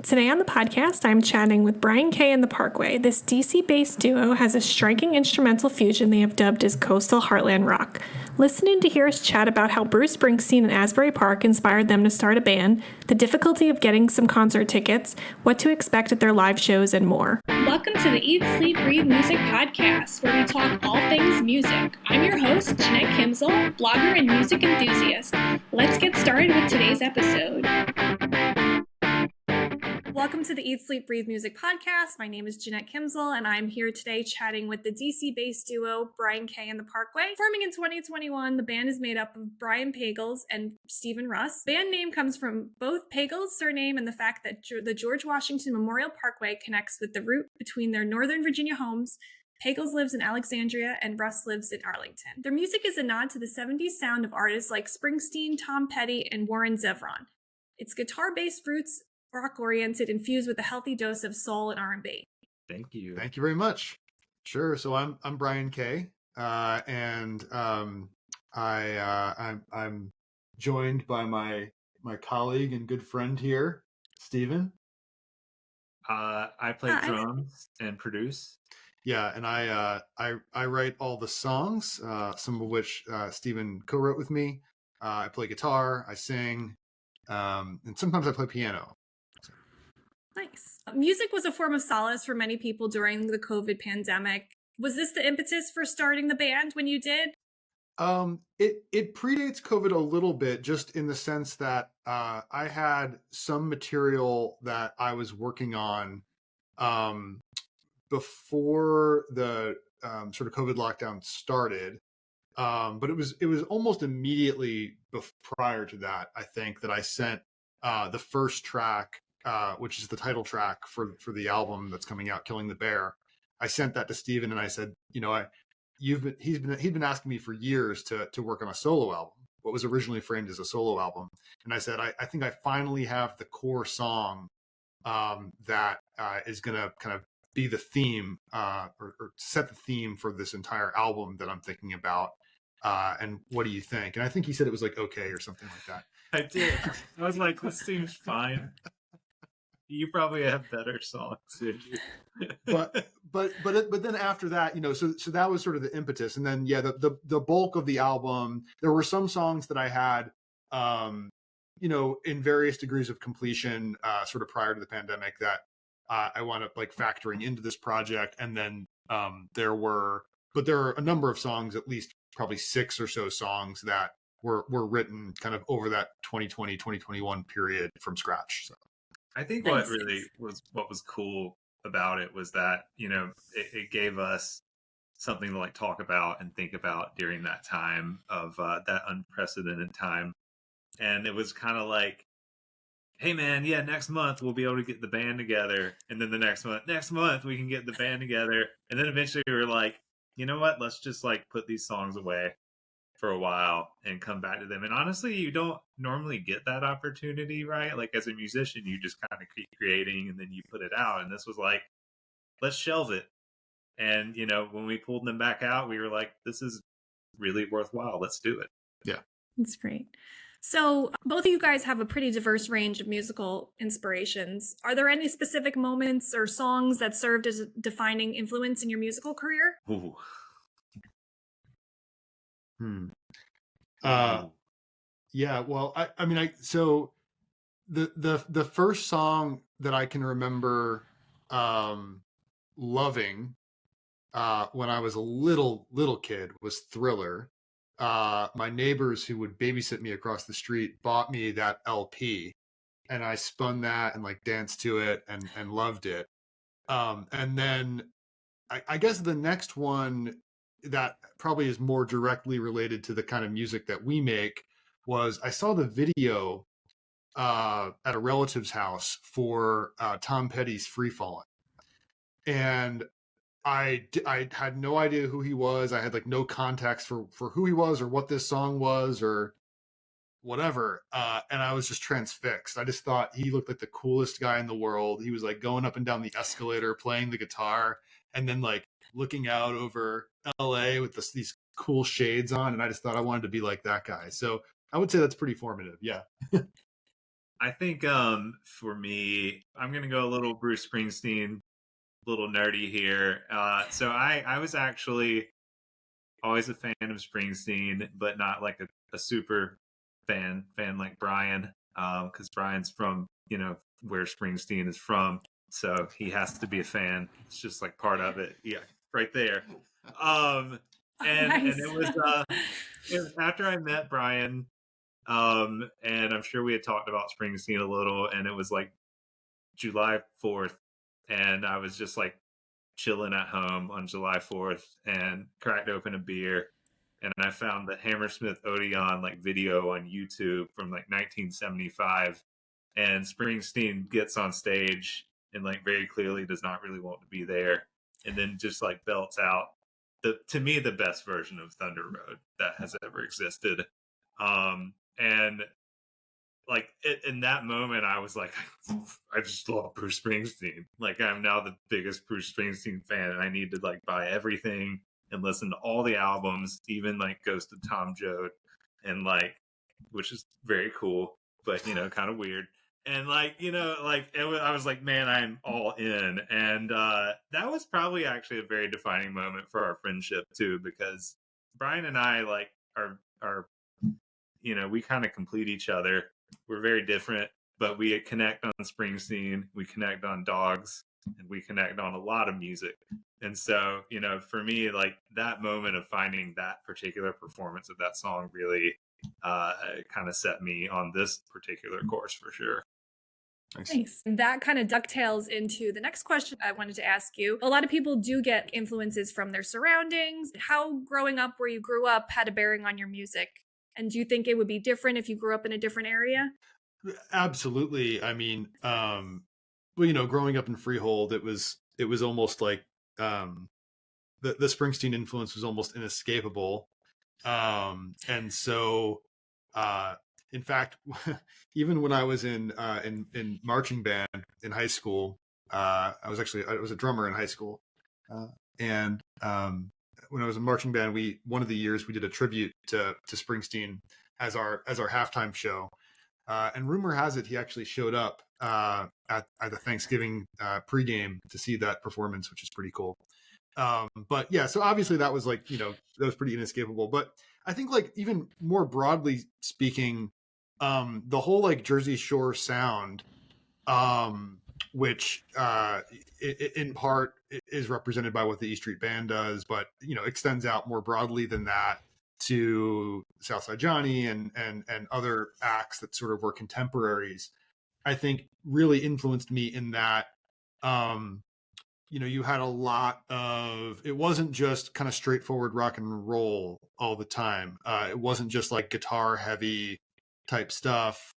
Today on the podcast, I'm chatting with Brian K The Parkway. This DC-based duo has a striking instrumental fusion they have dubbed as coastal heartland rock. Listen in to hear us chat about how Bruce Springsteen and Asbury Park inspired them to start a band, the difficulty of getting some concert tickets, what to expect at their live shows, and more. Welcome to the Eat, Sleep, Breathe Music podcast, where we talk all things music. I'm your host, Jeanette Kimzel, blogger and music enthusiast. Let's get started with today's episode. Welcome to the Eat, Sleep, Breathe Music podcast. My name is Jeanette Kimzel, and I'm here today chatting with the DC-based duo Brian K The Parkway. Forming in 2021, the band is made up of Brian Pagels and Stephen Russ. Band name comes from both Pagels' surname and the fact that the George Washington Memorial Parkway connects with the route between their Northern Virginia homes. Pagels lives in Alexandria and Russ lives in Arlington. Their music is a nod to the 70s sound of artists like Springsteen, Tom Petty, and Warren Zevon. It's guitar-based roots, rock-oriented, infused with a healthy dose of soul and R&B. Thank you. Thank you very much. Sure. So I'm Brian K, and I'm joined by my colleague and good friend here, Stephen. I play drums and produce. Yeah, and I write all the songs, some of which Stephen co-wrote with me. I play guitar, I sing, and sometimes I play piano. Nice. Music was a form of solace for many people during the COVID pandemic. Was this the impetus for starting the band when you did? It predates COVID a little bit, just in the sense that I had some material that I was working on before the sort of COVID lockdown started. But it was almost immediately prior to that, I think, that I sent the first track, which is the title track for the album that's coming out, Killing the Bear. I sent that to Stephen and I said, he's been asking me for years to work on a solo album, what was originally framed as a solo album. And I said, I think I finally have the core song that is going to kind of be the theme or set the theme for this entire album that I'm thinking about. And what do you think? And I think he said it was like, okay, or something like that. I did. I was like, this seems fine. You probably have better songs. but then after that, so that was sort of the impetus. And then, the bulk of the album, there were some songs that I had, in various degrees of completion, sort of prior to the pandemic that I wound up like factoring into this project. And then there are a number of songs, at least probably 6 or so songs that were written kind of over that 2020, 2021 period from scratch. So I think what was cool about it was that, it gave us something to like talk about and think about during that time of that unprecedented time. And it was kind of like, hey man, yeah, next month we'll be able to get the band together. And then the next month we can get the band together. And then eventually we were like, you know what, let's just like put these songs away for a while and come back to them. And honestly, you don't normally get that opportunity, right? Like as a musician, you just kind of keep creating and then you put it out. And this was like, let's shelve it. And, when we pulled them back out, we were like, this is really worthwhile. Let's do it. Yeah. That's great. So both of you guys have a pretty diverse range of musical inspirations. Are there any specific moments or songs that served as a defining influence in your musical career? Ooh. Yeah, well, so the first song that I can remember loving when I was a little kid was Thriller. My neighbors who would babysit me across the street bought me that LP, and I spun that and like danced to it and loved it. And then I guess the next one that probably is more directly related to the kind of music that we make was I saw the video at a relative's house for Tom Petty's Free Fallin'. And I had no idea who he was. I had like no context for who he was or what this song was or whatever. And I was just transfixed. I just thought he looked like the coolest guy in the world. He was like going up and down the escalator, playing the guitar, and then like looking out over LA with these cool shades on. And I just thought I wanted to be like that guy. So I would say that's pretty formative. Yeah. I think for me, I'm gonna go a little Bruce Springsteen, a little nerdy here. So I was actually always a fan of Springsteen, but not like a super fan like Brian, because Brian's from where Springsteen is from, so he has to be a fan. It's just like part of it. Yeah, right there. Um, and Nice. it was after I met Brian, and I'm sure we had talked about Springsteen a little, and it was like July 4th, and I was just like chilling at home on July 4th and cracked open a beer, and I found the Hammersmith Odeon like video on YouTube from like 1975, and Springsteen gets on stage and like very clearly does not really want to be there, and then just like belts out to me the best version of Thunder Road that has ever existed. And like in that moment, I was like, I just love Bruce Springsteen. Like I'm now the biggest Bruce Springsteen fan, and I need to like buy everything and listen to all the albums, even like Ghost of Tom Joad, and like, which is very cool, but kind of weird. And like I was like, man, I'm all in. And that was probably actually a very defining moment for our friendship too, because Brian and I like are we kind of complete each other. We're very different, but we connect on Springsteen, we connect on Dogs, and we connect on a lot of music. And so, for me, like that moment of finding that particular performance of that song really kind of set me on this particular course for sure. Nice. That kind of ducktails into the next question I wanted to ask you. A lot of people do get influences from their surroundings. How growing up where you grew up had a bearing on your music? And do you think it would be different if you grew up in a different area? Absolutely. I mean, well, growing up in Freehold, it was almost like the Springsteen influence was almost inescapable. And so, in fact, even when I was in marching band in high school, I was a drummer in high school, and when I was in marching band, one of the years we did a tribute to Springsteen as our halftime show, and rumor has it he actually showed up at the Thanksgiving pregame to see that performance, which is pretty cool. But yeah, so obviously that was like that was pretty inescapable. But I think like even more broadly speaking, the whole like Jersey Shore sound, which in part is represented by what the E Street Band does, but extends out more broadly than that to Southside Johnny and other acts that sort of were contemporaries, I think really influenced me in that you had a lot of, it wasn't just kind of straightforward rock and roll all the time. It wasn't just like guitar heavy type stuff.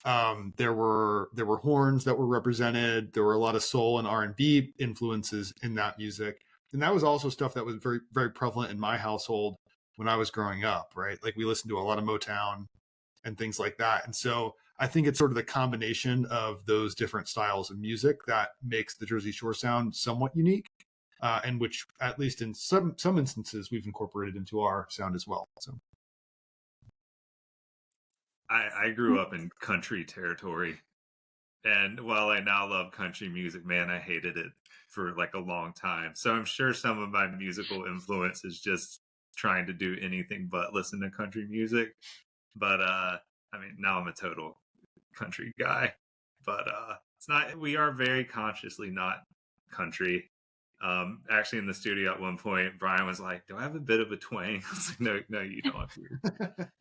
There were horns that were represented. There were a lot of soul and R&B influences in that music. And that was also stuff that was very, very prevalent in my household when I was growing up, right? Like we listened to a lot of Motown and things like that. And so I think it's sort of the combination of those different styles of music that makes the Jersey Shore sound somewhat unique, and which, at least in some instances, we've incorporated into our sound as well. So, I grew up in country territory, and while I now love country music, man, I hated it for like a long time. So I'm sure some of my musical influence is just trying to do anything but listen to country music. But I mean, now I'm a total country guy, but it's not, we are very consciously not country. Actually in the studio at one point, Brian was like, do I have a bit of a twang? I was like, no, you don't.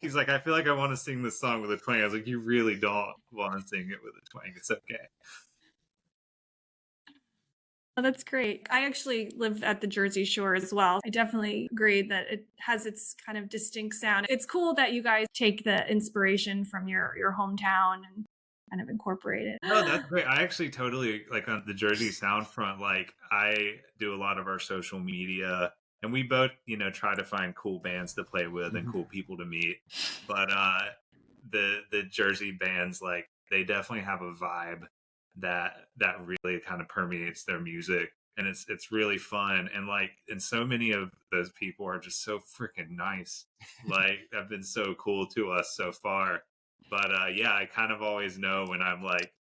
He's like, I feel like I want to sing this song with a twang. I was like, you really don't want to sing it with a twang. It's okay. Oh, that's great. I actually live at the Jersey Shore as well. I definitely agree that it has its kind of distinct sound. It's cool that you guys take the inspiration from your hometown and kind of incorporate it. No, that's great. I actually totally like on the Jersey sound front. Like I do a lot of our social media, and we both, try to find cool bands to play with and cool people to meet. But the Jersey bands, like they definitely have a vibe that really kind of permeates their music, and it's really fun. And so many of those people are just so freaking nice. Like have been so cool to us so far. But yeah, I kind of always know when I'm like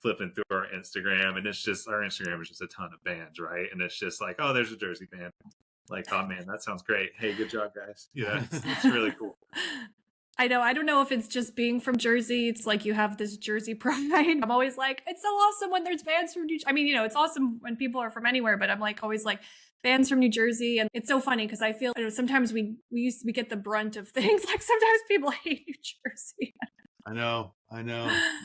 flipping through our Instagram, and it's just our Instagram is just a ton of bands, right? And it's just like, oh, there's a Jersey band. Like, oh man, that sounds great. Hey, good job, guys. You know, it's really cool. I know. I don't know if it's just being from Jersey. It's like you have this Jersey pride. I'm always like, it's so awesome when there's bands from New Jersey. I mean, it's awesome when people are from anywhere, but I'm like always like bands from New Jersey. And it's so funny because I feel sometimes we get the brunt of things. Like sometimes people hate New Jersey. I know.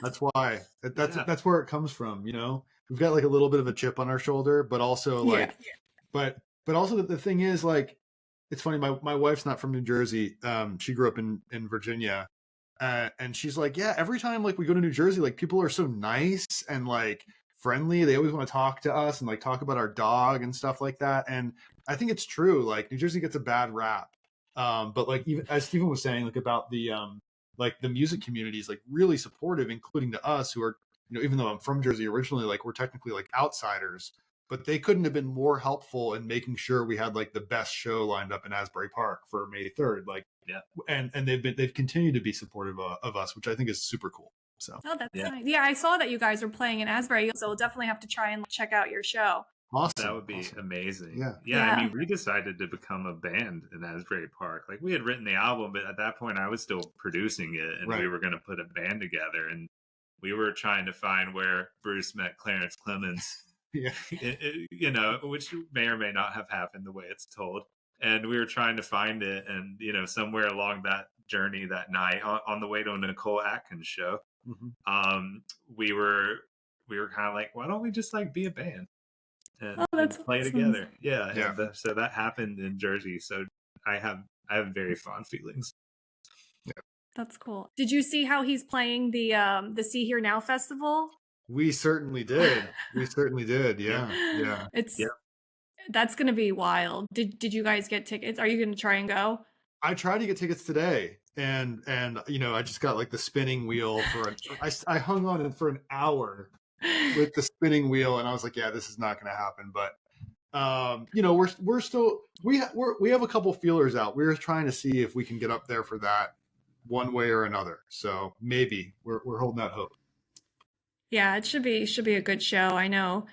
That's why. That's where it comes from. We've got like a little bit of a chip on our shoulder, but also like, but also the thing is like, it's funny. My wife's not from New Jersey. She grew up in Virginia, and she's like, yeah. Every time like we go to New Jersey, like people are so nice and like friendly. They always want to talk to us and like talk about our dog and stuff like that. And I think it's true. Like New Jersey gets a bad rap, but like even as Stephen was saying, like about the music community is like really supportive, including to us who are even though I'm from Jersey originally, like we're technically like outsiders. But they couldn't have been more helpful in making sure we had like the best show lined up in Asbury Park for May 3rd. Like, yeah, and they've continued to be supportive of us, which I think is super cool. So, oh, that's nice. Yeah, I saw that you guys were playing in Asbury, so we'll definitely have to try and check out your show. Awesome. That would be amazing. Yeah. I mean, we decided to become a band in Asbury Park. Like we had written the album, but at that point I was still producing it, and we were going to put a band together, and we were trying to find where Bruce met Clarence Clemens. Yeah. Which may or may not have happened the way it's told. And we were trying to find it. And, somewhere along that journey that night on the way to a Nicole Atkins show, we were kind of like, why don't we just like be a band and play together? Yeah. And so that happened in Jersey. So I have very fond feelings. Yeah. That's cool. Did you see how he's playing the See Here Now festival? We certainly did. Yeah. That's going to be wild. Did you guys get tickets? Are you going to try and go? I tried to get tickets today, and I just got like the spinning wheel I hung on it for an hour with the spinning wheel, and I was like, yeah, this is not going to happen. But we're still we have a couple feelers out. We're trying to see if we can get up there for that one way or another. So maybe we're holding out hope. Yeah, it should be a good show. I know.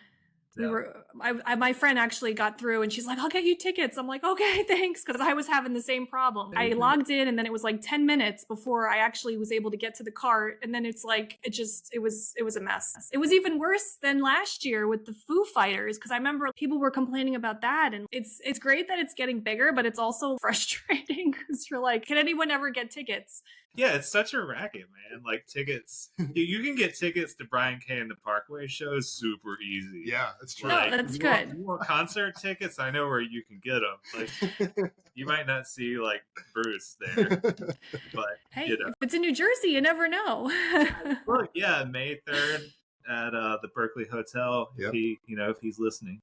My friend actually got through and she's like, I'll get you tickets. I'm like, okay, thanks. Cause I was having the same problem. I logged in and then it was like 10 minutes before I actually was able to get to the cart. And then it's like, it was a mess. It was even worse than last year with the Foo Fighters. Cause I remember people were complaining about that. And it's great that it's getting bigger, but it's also frustrating because you're like, can anyone ever get tickets? Yeah, it's such a racket, man. Like tickets, you can get tickets to Brian K and the Parkway shows super easy. Yeah, that's true. Like, that's good. You want concert tickets? I know where you can get them. Like, you might not see like Bruce there, but hey, if it's in New Jersey, you never know. Look, yeah, May 3rd at the Berkeley Hotel. Yep. If he's listening,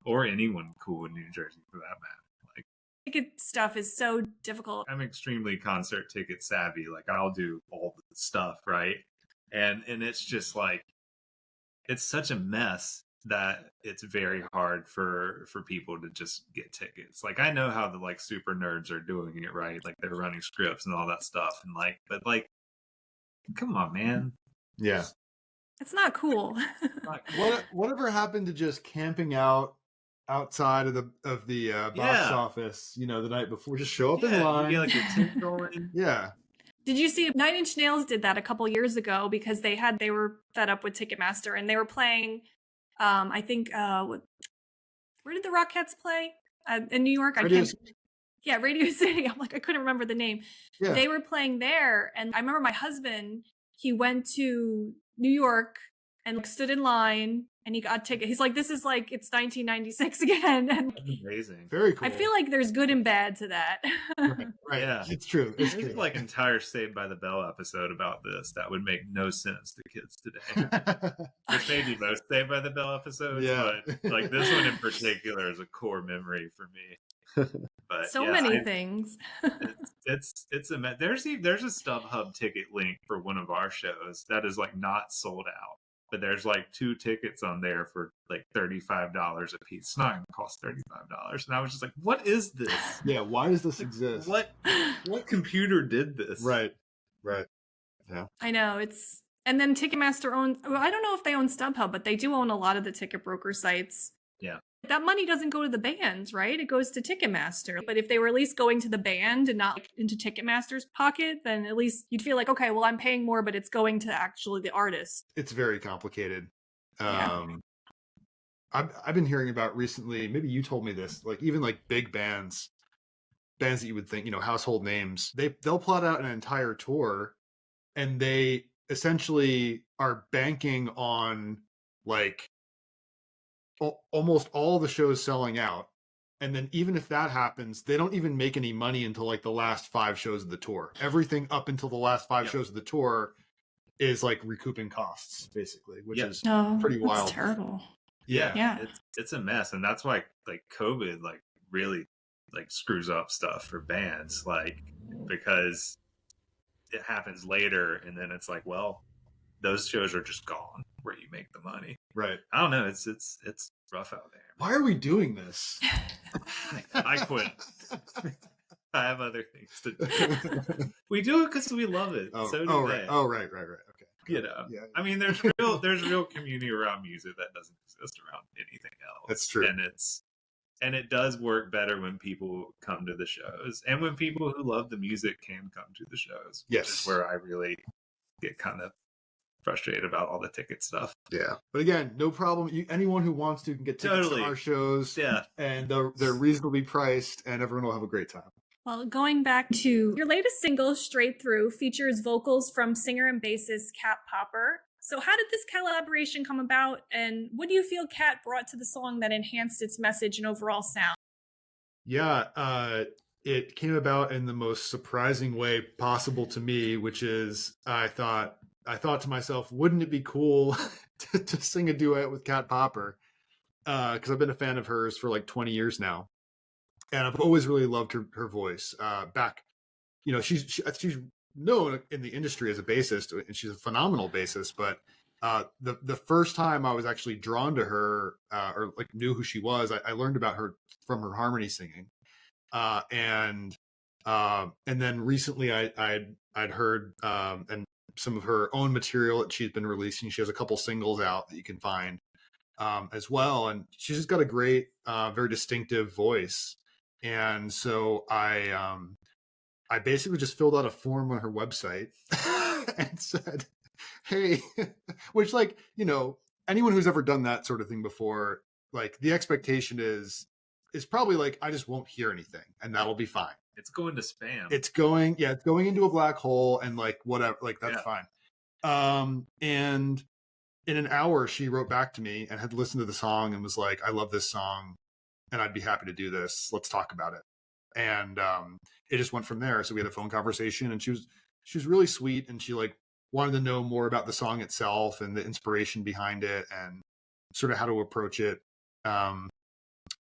or anyone cool in New Jersey for that matter. Ticket stuff is so difficult. I'm extremely concert ticket savvy. Like I'll do all the stuff, right? And it's just like it's such a mess that it's very hard for people to just get tickets. Like I know how the like super nerds are doing it, right? Like they're running scripts and all that stuff, and but come on, man. Yeah, it's not cool. Whatever happened to just camping out outside of the box office, the night before? Just show up in line. You get like your tent going. Yeah. Did you see 9 Inch Nails did that a couple years ago because they were fed up with Ticketmaster and they were playing I think where did the Rockettes play? In New York? Radio City. I'm like, I couldn't remember the name. Yeah. They were playing there, and I remember my husband, he went to New York and stood in line and he got tickets. He's like, this is like, it's 1996 again. And amazing. Very cool. I feel like there's good and bad to that. Right. Yeah. It's true. There's like entire Saved by the Bell episode about this that would make no sense to kids today. There's maybe most Saved by the Bell episodes, but like this one in particular is a core memory for me. But so many things. It's there's a StubHub ticket link for one of our shows that is like not sold out. But there's like 2 tickets on there for like $35 a piece. It's not going to cost $35. And I was just like, what is this? Yeah, why does this exist? What computer did this? Right. Yeah. I know it's, and then Ticketmaster owns, well, I don't know if they own StubHub, but they do own a lot of the ticket broker sites. Yeah. That money doesn't go to the bands, right? It goes to Ticketmaster. But if they were at least going to the band and not like, into Ticketmaster's pocket, then at least you'd feel like, okay, well, I'm paying more, but it's going to actually the artist. It's very complicated. Yeah. I've been hearing about recently, maybe you told me this, like even like big bands that you would think, you know, household names, they'll plot out an entire tour and they essentially are banking on like almost all the shows selling out. And then even if that happens, they don't even make any money until like the last 5 shows of the tour. Everything up until the last 5 shows of the tour is like recouping costs, basically, which is pretty wild. That's terrible. Yeah. It's a mess, and that's why like COVID like really like screws up stuff for bands, like because it happens later, and then it's like, well, those shows are just gone where you make the money. Right. I don't know. It's rough out there. Why are we doing this? I quit. I have other things to do. We do it because we love it. So do they. Oh, right. Okay. You know, Yeah. I mean, there's real community around music that doesn't exist around anything else. That's true. And it does work better when people come to the shows, and when people who love the music can come to the shows. Yes. Which is where I really get kind of frustrated about all the ticket stuff. Yeah, but again, no problem. Anyone who wants to can get tickets to our shows. Yeah, and they're reasonably priced, and everyone will have a great time. Well, going back to your latest single, Straight Through, features vocals from singer and bassist Kat Popper. So how did this collaboration come about, and what do you feel Kat brought to the song that enhanced its message and overall sound? Yeah, it came about in the most surprising way possible to me, which is I thought to myself, wouldn't it be cool to sing a duet with Kat Popper? Because I've been a fan of hers for like 20 years now. And I've always really loved her voice. Back, you know, she's known in the industry as a bassist, and she's a phenomenal bassist. But the first time I was actually drawn to her, or like knew who she was, I learned about her from her harmony singing. And then recently I'd heard and some of her own material that she's been releasing. She has a couple singles out that you can find as well, and she's just got a great, very distinctive voice. And so I basically just filled out a form on her website and said, hey, which, like, you know, anyone who's ever done that sort of thing before, like the expectation is probably like, I just won't hear anything and that'll be fine. it's going to spam. It's going into a black hole and like whatever, like that's fine. And in an hour she wrote back to me and had listened to the song and was like, I love this song and I'd be happy to do this. Let's talk about it. And it just went from there. So we had a phone conversation, and she was really sweet, and she like wanted to know more about the song itself and the inspiration behind it and sort of how to approach it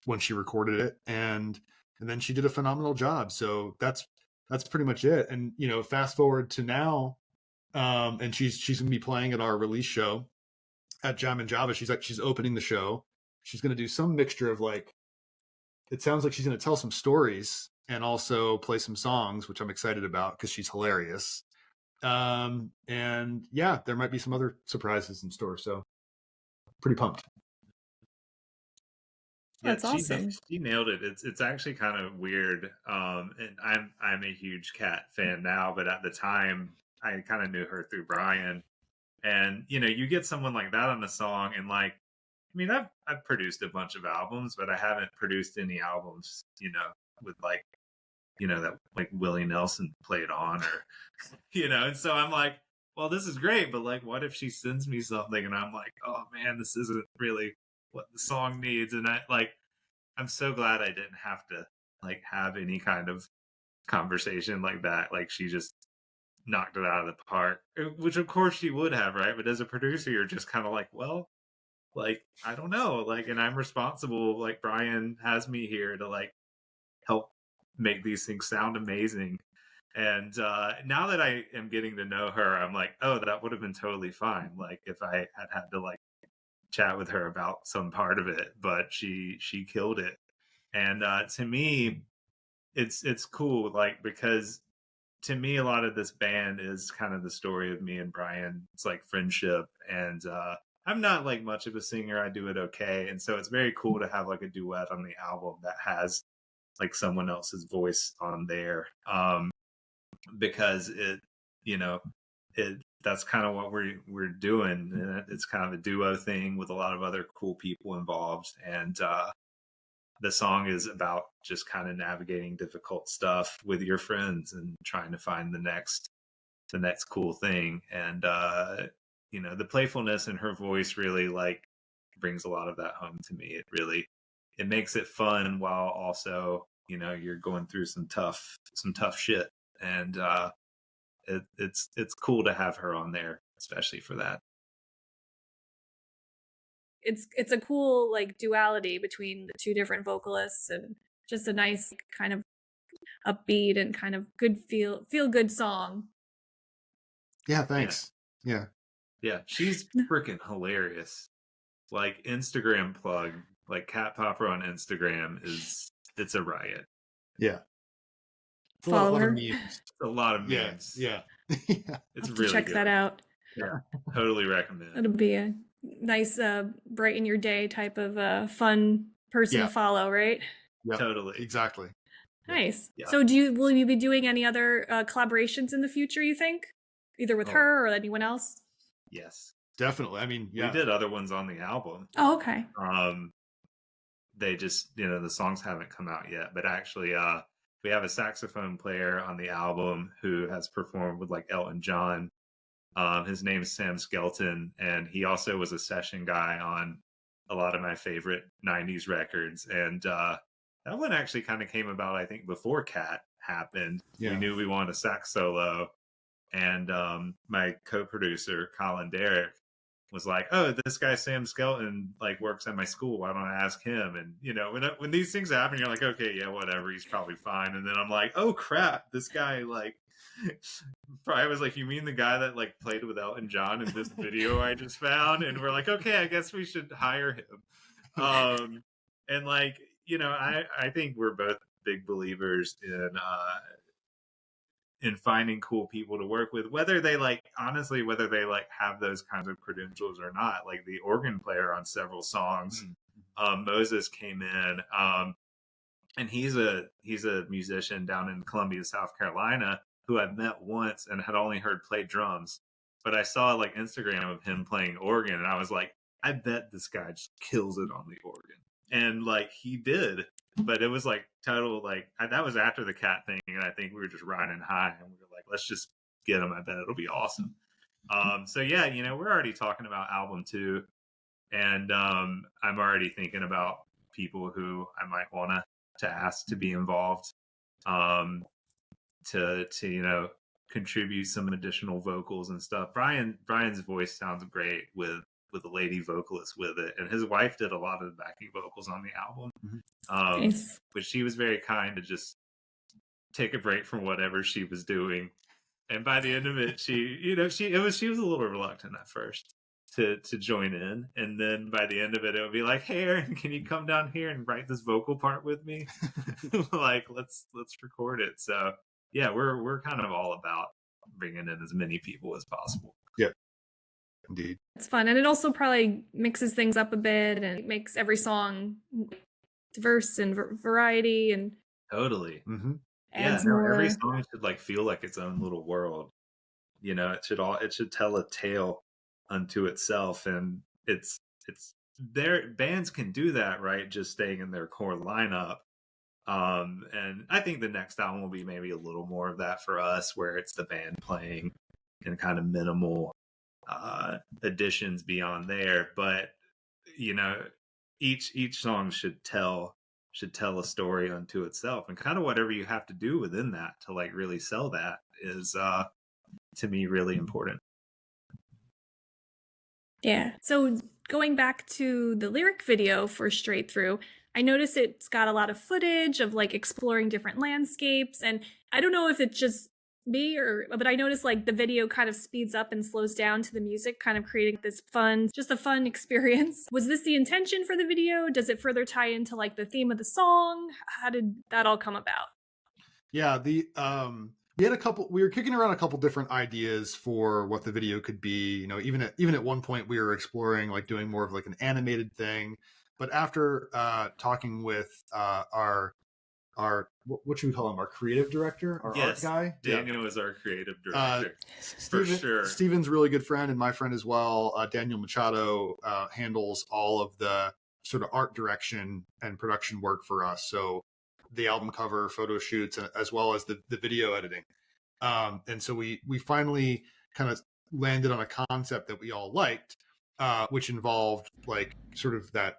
when she recorded it. And then she did a phenomenal job. So that's pretty much it. And, you know, fast forward to now, and she's gonna be playing at our release show at Jam and Java. She's opening the show. She's gonna do some mixture of like, it sounds like she's going to tell some stories and also play some songs, which I'm excited about because she's hilarious. And yeah, there might be some other surprises in store. So pretty pumped. That's awesome. She nailed it. It's actually kind of weird. And I'm a huge Kat fan now, but at the time I kind of knew her through Brian. And you know, you get someone like that on a song, and like, I mean, I've produced a bunch of albums, but I haven't produced any albums, you know, with like, you know, that like Willie Nelson played on, or, you know, and so I'm like, well, this is great, but like, what if she sends me something and I'm like, oh man, this isn't really what the song needs. And I'm so glad I didn't have to like have any kind of conversation like that. Like she just knocked it out of the park, which of course she would have, right? But as a producer, you're just kind of like, well, like, I don't know, like, and I'm responsible, like Brian has me here to like help make these things sound amazing. And now that I am getting to know her, I'm like, oh, that would have been totally fine, like if I had to like chat with her about some part of it, but she killed it. And to me, it's cool, like, because to me, a lot of this band is kind of the story of me and Brian. It's like friendship, and I'm not like much of a singer. I do it okay, and so it's very cool to have like a duet on the album that has like someone else's voice on there, because it, you know, it that's kind of what we're doing. It's kind of a duo thing with a lot of other cool people involved, and the song is about just kind of navigating difficult stuff with your friends and trying to find the next cool thing. And the playfulness in her voice really like brings a lot of that home to me. It makes it fun while also, you're going through some tough shit. And it's cool to have her on there, especially for that. It's a cool like duality between the two different vocalists, and just a nice kind of upbeat and kind of good feel good song. Yeah, thanks. Yeah. She's freaking hilarious. Like, Instagram plug, like Cat Popper on Instagram it's a riot. Yeah. Follow her. A lot of memes. Yeah. It's really check good. that out. Yeah, totally recommend. It'll be a nice brighten your day type of fun person to follow, right? Yeah, totally. Exactly. Nice. Yeah. So will you be doing any other collaborations in the future, you think? Either with her or anyone else? Yes. Definitely. I mean, we did other ones on the album. Oh, okay. They just, the songs haven't come out yet, but actually we have a saxophone player on the album who has performed with like Elton John. His name's Sam Skelton, and he also was a session guy on a lot of my favorite 90s records. And that one actually kind of came about, I think, before Cat happened. We knew we wanted a sax solo, and my co-producer, Colin Derrick, was like, oh, this guy Sam Skelton like works at my school, why don't I ask him? And when these things happen, you're like, okay, yeah, whatever, he's probably fine. And then I'm like, oh crap, this guy like Brian was like, you mean the guy that like played with Elton John in this video I just found? And we're like, okay, I guess we should hire him. And like, I think we're both big believers in finding cool people to work with, whether they have those kinds of credentials or not. Like the organ player on several songs, Moses came in, and he's a musician down in Columbia, South Carolina, who I'd met once and had only heard play drums. But I saw like Instagram of him playing organ, and I was like, I bet this guy just kills it on the organ. And like he did. But it was like total, like that was after the Cat thing, and I think we were just riding high, and we were like, let's just get him. I bet it'll be awesome. So yeah, we're already talking about album 2, and I'm already thinking about people who I might want to ask to be involved, to contribute some additional vocals and stuff. Brian's voice sounds great with a lady vocalist with it, and his wife did a lot of the backing vocals on the album. Nice. But she was very kind to just take a break from whatever she was doing, and by the end of it, she was a little reluctant at first to join in, and then by the end of it, it would be like, hey Aaron, can you come down here and write this vocal part with me? Like let's record it. So yeah, we're kind of all about bringing in as many people as possible. Yeah. Indeed. It's fun. And it also probably mixes things up a bit and makes every song diverse and variety, and totally. Adds more. Every song should like feel like its own little world. It should tell a tale unto itself, and it's bands can do that, right? Just staying in their core lineup. And I think the next album will be maybe a little more of that for us, where it's the band playing and kind of minimal additions beyond there. But each song should tell a story unto itself, and kind of whatever you have to do within that to like really sell that is to me really important. Yeah. So going back to the lyric video for Straight Through, I noticed it's got a lot of footage of like exploring different landscapes, and I don't know if it's just me but I noticed like the video kind of speeds up and slows down to the music, kind of creating this fun experience. Was this the intention for the video? Does it further tie into like the theme of the song? How did that all come about? Yeah, we were kicking around a couple different ideas for what the video could be. You know, even at one point we were exploring like doing more of like an animated thing. But after talking with our what should we call him? Our creative director, our art guy. Daniel is our creative director for sure. Steven's really good friend and my friend as well. Daniel Machado handles all of the sort of art direction and production work for us. So the album cover, photo shoots, as well as the video editing. And so we finally kind of landed on a concept that we all liked, which involved like sort of that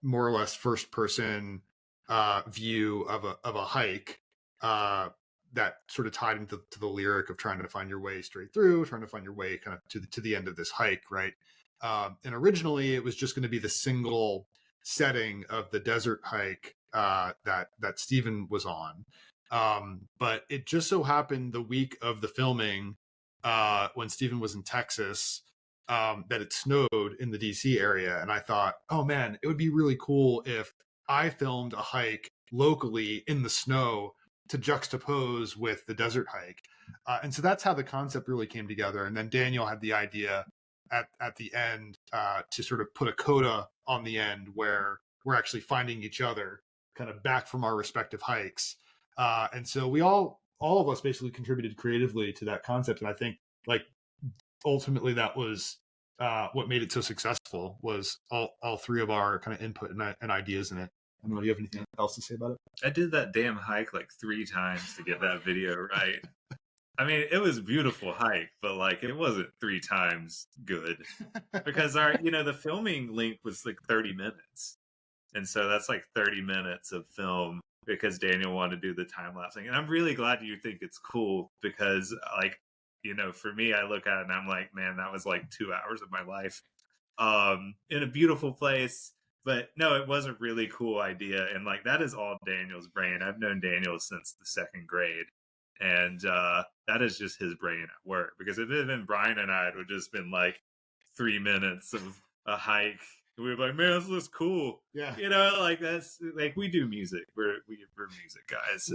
more or less first person view of a hike that sort of tied into the lyric of trying to find your way straight through, trying to find your way kind of to the end of this hike, right? And originally it was just going to be the single setting of the desert hike that Stephen was on. But it just so happened the week of the filming, when Stephen was in Texas, that it snowed in the DC area. And I thought, oh man, it would be really cool if I filmed a hike locally in the snow to juxtapose with the desert hike. And so that's how the concept really came together. And then Daniel had the idea at the end to sort of put a coda on the end where we're actually finding each other kind of back from our respective hikes. And so we all of us basically contributed creatively to that concept. And I think like ultimately that was what made it so successful, was all three of our kind of input and ideas in it. I don't know, do you have anything else to say about it? I did that damn hike like 3 times to get that video right. I mean, it was a beautiful hike, but like it wasn't 3 times good because the filming length was like 30 minutes. And so that's like 30 minutes of film because Daniel wanted to do the time lapsing. And I'm really glad you think it's cool because like, for me, I look at it and I'm like, man, that was like 2 hours of my life in a beautiful place. But no, it was a really cool idea. And like, that is all Daniel's brain. I've known Daniel since the 2nd grade. And that is just his brain at work. Because if it had been Brian and I, it would just been like 3 minutes of a hike. We were like, man, this looks cool. Yeah. Like that's like we do music. We're music guys.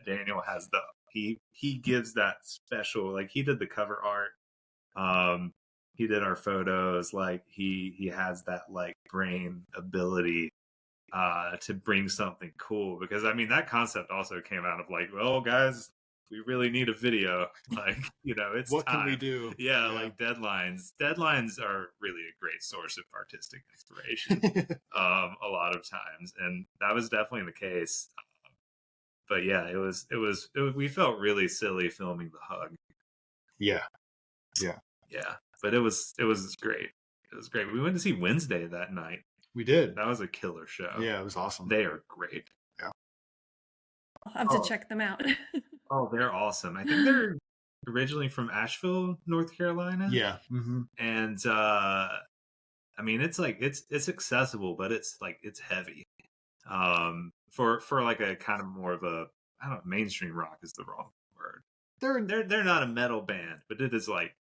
Daniel has he gives that special, like he did the cover art. He did our photos. Like he has that like brain ability to bring something cool. Because I mean that concept also came out of like, well, guys, we really need a video. Like, it's what time. Can we do? Yeah, like deadlines. Deadlines are really a great source of artistic inspiration a lot of times. And that was definitely the case. But yeah, it was we felt really silly filming the hug. Yeah. But it was great. It was great. We went to see Wednesday that night. We did. That was a killer show. Yeah, it was awesome. They are great. Yeah. I'll have to check them out. Oh, they're awesome. I think they're originally from Asheville, North Carolina. Yeah. Mm-hmm. And I mean, it's like it's accessible, but it's like it's heavy. For like a kind of more of a, I don't know, mainstream rock is the wrong word. They're not a metal band, but it is like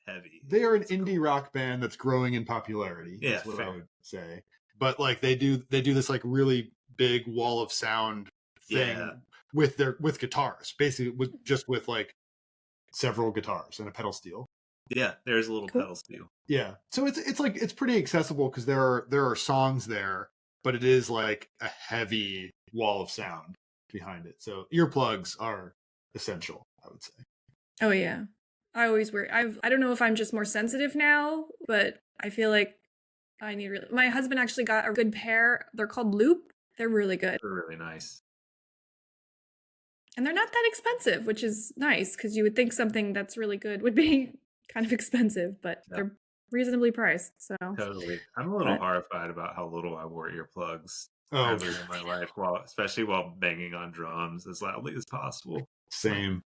heavy. They are an indie rock band that's growing in popularity. Yeah, that's what I would say. But like they do this like really big wall of sound thing with guitars, basically with like several guitars and a pedal steel. Yeah, there's a little pedal steel. Yeah, so it's pretty accessible because there are songs there, but it is like a heavy wall of sound behind it. So earplugs are essential, I would say. Oh yeah, I always wear. I don't know if I'm just more sensitive now, but I feel like I need really. My husband actually got a good pair. They're called Loop. They're really good. They're really nice. And they're not that expensive, which is nice because you would think something that's really good would be kind of expensive, but they're reasonably priced. So totally, I'm a little horrified about how little I wore earplugs earlier in my life, especially while banging on drums as loudly as possible. Same.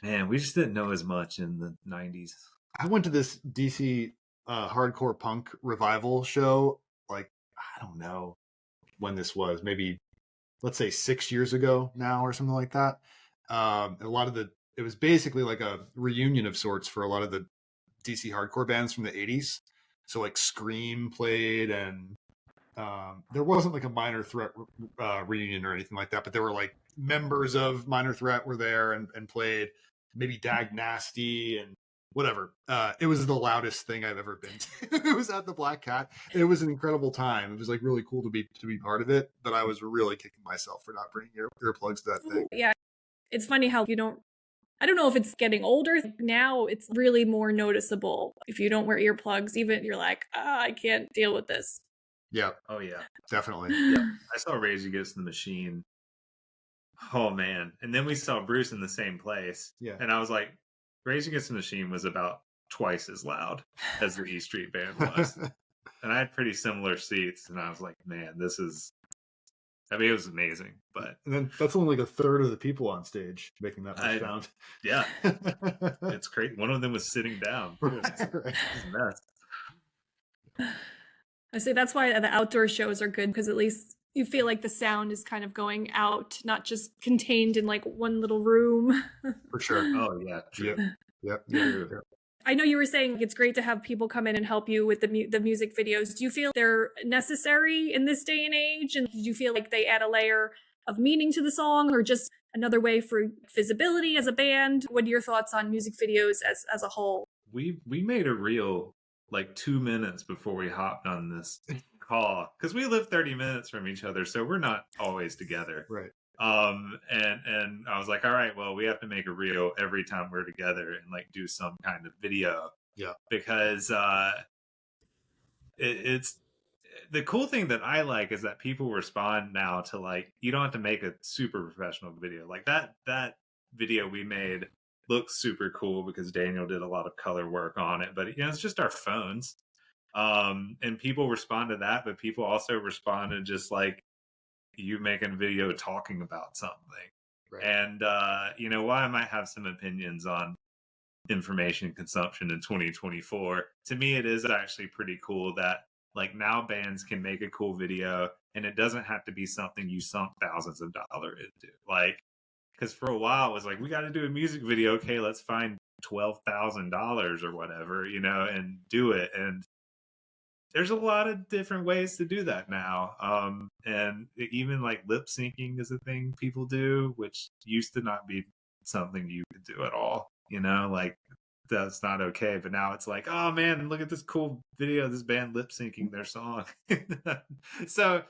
Man, we just didn't know as much in the 90s. I went to this DC hardcore punk revival show, like, I don't know when this was, maybe, let's say 6 years ago now or something like that. It was basically like a reunion of sorts for a lot of the DC hardcore bands from the 80s. So like Scream played, and there wasn't like a Minor Threat reunion or anything like that, but there were like members of Minor Threat were there and played, maybe Dag Nasty and whatever. It was the loudest thing I've ever been to. It was at the Black Cat. It was an incredible time. It was like really cool to be part of it, but I was really kicking myself for not bringing earplugs to that thing. Yeah. It's funny how I don't know if it's getting older. Now it's really more noticeable. If you don't wear earplugs, even you're like, I can't deal with this. Yeah. Oh yeah, Definitely. yeah. I saw Rage Against the Machine. Oh man! And then we saw Bruce in the same place. Yeah. And I was like, Rage Against the Machine was about twice as loud as the E Street Band was, and I had pretty similar seats. And I was like, man, this is. I mean, it was amazing, but And then that's only like a third of the people on stage making that much sound. Yeah, it's great. One of them was sitting down. Right. It's a mess. I say that's why the outdoor shows are good, because at least you feel like the sound is kind of going out, not just contained in like one little room. For sure. Oh yeah. True. Yep. I know you were saying it's great to have people come in and help you with the music videos. Do you feel they're necessary in this day and age? And do you feel like they add a layer of meaning to the song, or just another way for visibility as a band? What are your thoughts on music videos as a whole? We made a reel like 2 minutes before we hopped on this call, because we live 30 minutes from each other, so we're not always together. Right. And I was like, all right, well, we have to make a reel every time we're together and like do some kind of video. Yeah. Because it's the cool thing that I like is that people respond now to, like, you don't have to make a super professional video. Like that video we made looks super cool because Daniel did a lot of color work on it, but it's just our phones. And people respond to that, but people also respond to just like you making a video talking about something. Right. And while I might have some opinions on information consumption in 2024, to me it is actually pretty cool that like now bands can make a cool video and it doesn't have to be something you sunk thousands of dollars into. Like, because for a while it was like, we got to do a music video, okay, let's find $12,000 or whatever, and do it. And there's a lot of different ways to do that now. And even like lip syncing is a thing people do, which used to not be something you could do at all. Like that's not okay. But now it's like, oh man, look at this cool video of this band lip syncing their song. So,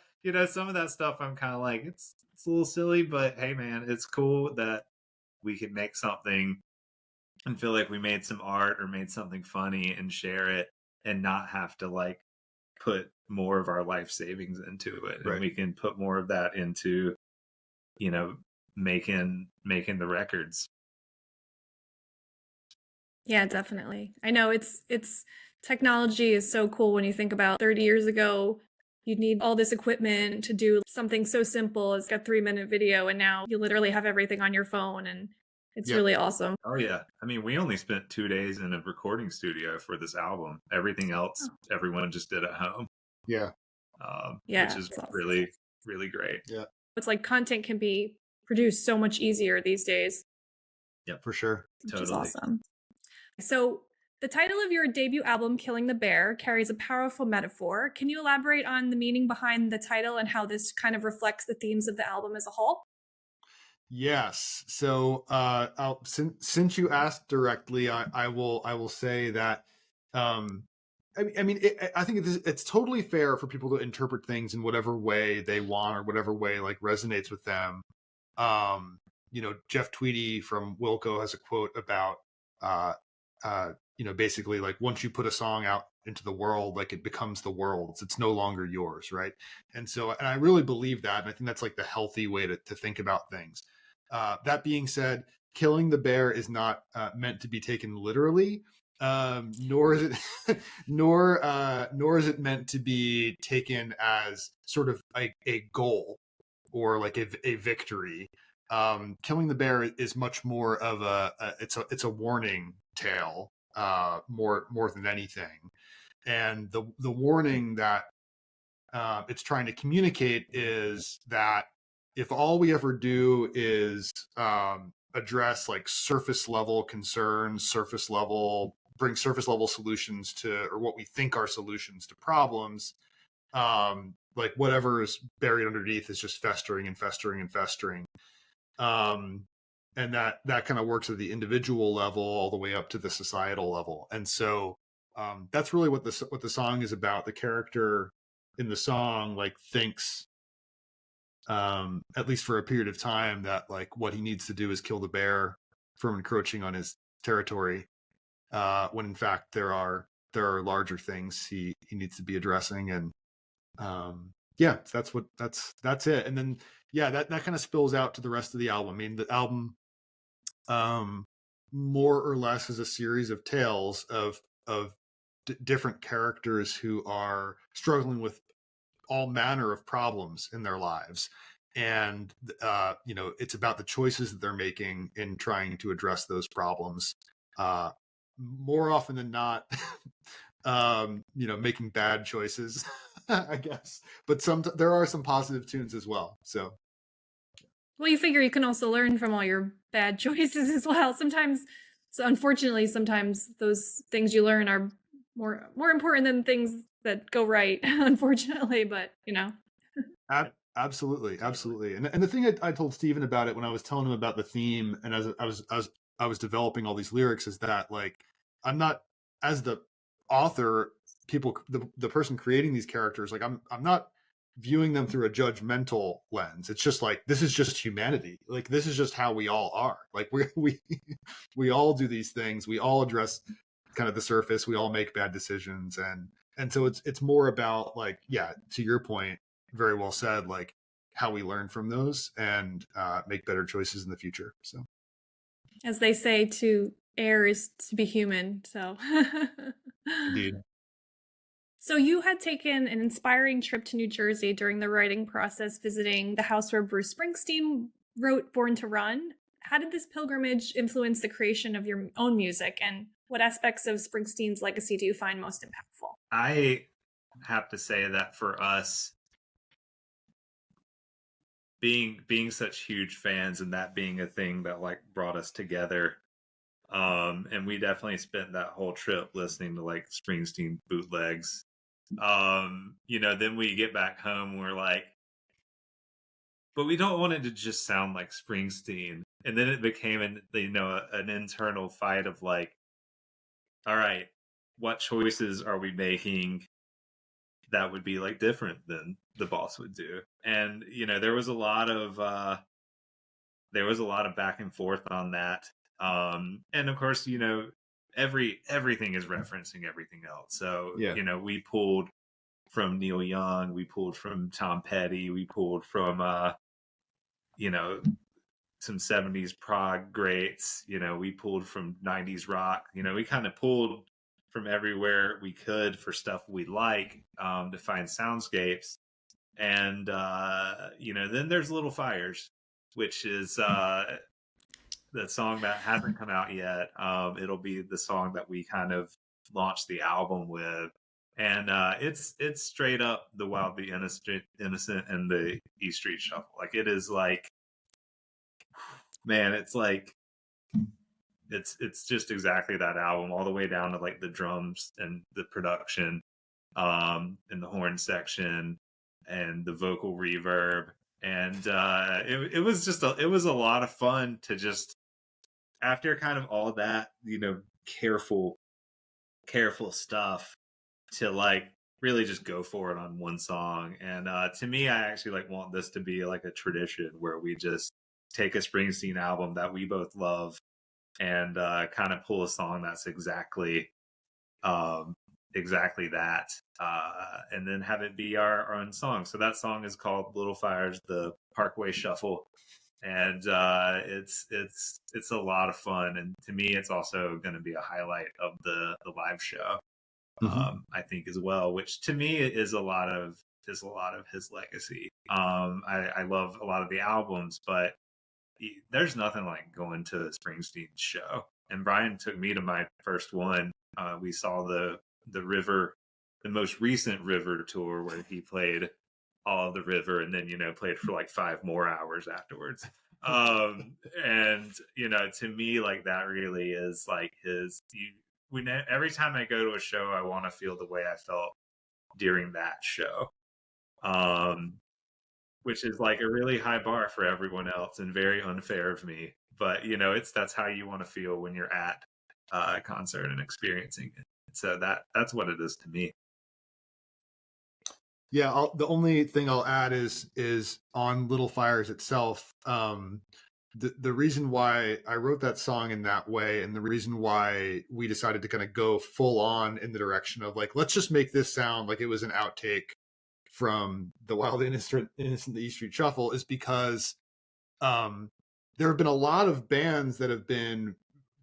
some of that stuff I'm kind of like, it's a little silly, but hey man, it's cool that we can make something and feel like we made some art or made something funny and share it and not have to like put more of our life savings into it. Right. And we can put more of that into, making the records. Yeah, definitely. I know it's technology is so cool when you think about 30 years ago, you'd need all this equipment to do something so simple as a 3-minute video. And now you literally have everything on your phone, and it's really awesome. Oh yeah. I mean, we only spent 2 days in a recording studio for this album. Everything else, everyone just did at home. Yeah. Which is awesome. Really, really great. Yeah. It's like content can be produced so much easier these days. Yeah, for sure. Which is awesome. So the title of your debut album, Killing the Bear, carries a powerful metaphor. Can you elaborate on the meaning behind the title and how this kind of reflects the themes of the album as a whole? Yes. So since you asked directly, I will say that I think it's totally fair for people to interpret things in whatever way they want or whatever way like resonates with them. Jeff Tweedy from Wilco has a quote about basically like once you put a song out into the world, like it becomes the world's, it's no longer yours, right? And I really believe that, and I think that's like the healthy way to think about things. That being said, Killing the Bear is not meant to be taken literally, nor is it meant to be taken as sort of a goal or like a victory. Killing the Bear is much more of it's a warning tale, more than anything. And the warning that it's trying to communicate is that if all we ever do is address like surface level concerns, bring surface level solutions to, or what we think are solutions to problems, like whatever is buried underneath is just festering and festering and festering. And that kind of works at the individual level all the way up to the societal level. And so that's really what the song is about. The character in the song like thinks, at least for a period of time, that like what he needs to do is kill the bear from encroaching on his territory, when in fact there are larger things he needs to be addressing. And yeah, that's it. And then yeah, that kind of spills out to the rest of the album. I mean, the album more or less is a series of tales of different characters who are struggling with all manner of problems in their lives. And it's about the choices that they're making in trying to address those problems, more often than not. Making bad choices, I guess, but there are some positive tunes as well. So Well, you figure you can also learn from all your bad choices as well. Unfortunately, sometimes those things you learn are more important than things that go right, unfortunately, but Absolutely. And the thing I told Steven about it when I was telling him about the theme, and as I was developing all these lyrics, is that like I'm not, as the author, the person creating these characters, like I'm not viewing them through a judgmental lens. It's just like, this is just humanity. Like, this is just how we all are. Like we all do these things. We all address kind of the surface. We all make bad decisions. And so it's more about like, yeah, to your point, very well said, like how we learn from those and make better choices in the future. So as they say, to err is to be human. So indeed. So you had taken an inspiring trip to New Jersey during the writing process, visiting the house where Bruce Springsteen wrote Born to Run. How did this pilgrimage influence the creation of your own music, and what aspects of Springsteen's legacy do you find most impactful? I have to say that for us, being such huge fans and that being a thing that like brought us together, and we definitely spent that whole trip listening to like Springsteen bootlegs. Then we get back home, we're like, but we don't want it to just sound like Springsteen. And then it became an internal fight of like, all right, what choices are we making that would be like different than the boss would do? And there was a lot of back and forth on that. And of course, everything is referencing everything else. So Yeah. we pulled from Neil Young, we pulled from Tom Petty, we pulled from some 70s prog greats, we pulled from 90s rock, we kind of pulled from everywhere we could for stuff we like, to find soundscapes. And then there's Little Fires, which is the song that hasn't come out yet. It'll be the song that we kind of launched the album with. And it's straight up the Wildly Innocent and the E Street Shuffle. Like, it is like, man, it's like, it's just exactly that album, all the way down to like the drums and the production, and the horn section and the vocal reverb. And it was a lot of fun to just, after kind of all that, careful stuff, to like really just go for it on one song. And to me, I actually like want this to be like a tradition where we just take a Springsteen album that we both love and kind of pull a song that's exactly that, and then have it be our own song. So that song is called Little Fires, the Parkway Shuffle. And it's a lot of fun, and to me it's also going to be a highlight of the live show. I think as well, which to me is a lot of his legacy. I love a lot of the albums, but there's nothing like going to Springsteen's show. And Brian took me to my first one. We saw the most recent River tour, where he played all of the River, and then played for like 5 more hours afterwards. And to me, like, that really is like every time I go to a show, I want to feel the way I felt during that show. which is like a really high bar for everyone else and very unfair of me. But that's how you want to feel when you're at a concert and experiencing it. So that's what it is to me. Yeah, the only thing I'll add is on Little Fires itself. The reason why I wrote that song in that way, and the reason why we decided to kind of go full on in the direction of like, let's just make this sound like it was an outtake from the Wild Innocent the E Street Shuffle, is because there have been a lot of bands that have been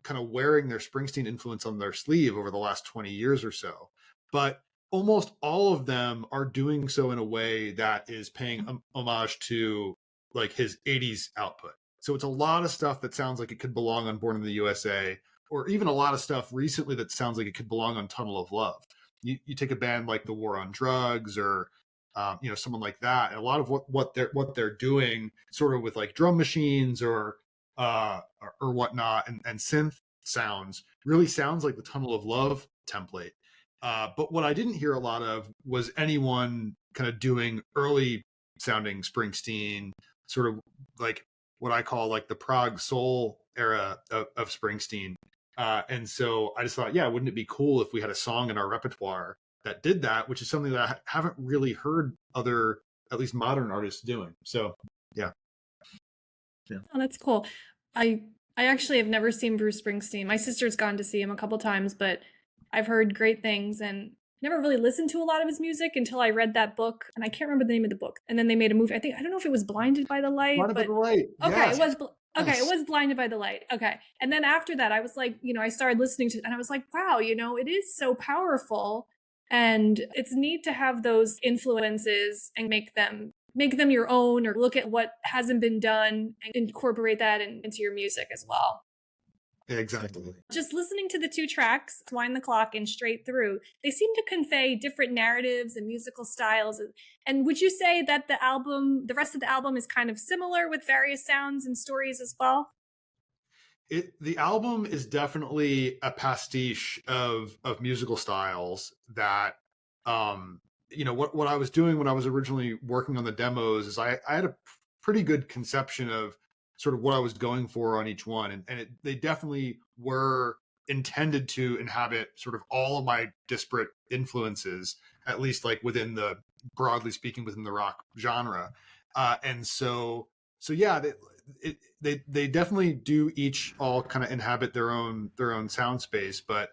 kind of wearing their Springsteen influence on their sleeve over the last 20 years or so, but almost all of them are doing so in a way that is paying homage to like his 80s output. So it's a lot of stuff that sounds like it could belong on Born in the USA, or even a lot of stuff recently that sounds like it could belong on Tunnel of Love. You take a band like the War on Drugs, or someone like that, and a lot of what they're doing, sort of with like drum machines or whatnot, and synth sounds, really sounds like the Tunnel of Love template. But what I didn't hear a lot of was anyone kind of doing early sounding Springsteen, sort of like what I call like the prog soul era of Springsteen. And so I just thought, yeah, wouldn't it be cool if we had a song in our repertoire that did that, which is something that I haven't really heard other, at least modern artists doing. So, yeah. Oh, that's cool. I actually have never seen Bruce Springsteen. My sister's gone to see him a couple times, but I've heard great things and never really listened to a lot of his music until I read that book, and I can't remember the name of the book. And then they made a movie. I don't know if it was Blinded by the Light. Blinded by the Light. Okay, yes. it was. Okay, Yes. It was Blinded by the Light. Okay. And then after that, I was like, I started listening to it and I was like, wow, it is so powerful. And it's neat to have those influences and make them your own, or look at what hasn't been done and incorporate that into your music as well. Yeah, exactly. Just listening to the two tracks, Wind the Clock and Straight Through, they seem to convey different narratives and musical styles. And would you say that the rest of the album is kind of similar with various sounds and stories as well? The album is definitely a pastiche of musical styles that, what I was doing when I was originally working on the demos is I had a pretty good conception of sort of what I was going for on each one. And they definitely were intended to inhabit sort of all of my disparate influences, at least like broadly speaking, within the rock genre. And so yeah, they definitely do each all kind of inhabit their own sound space. But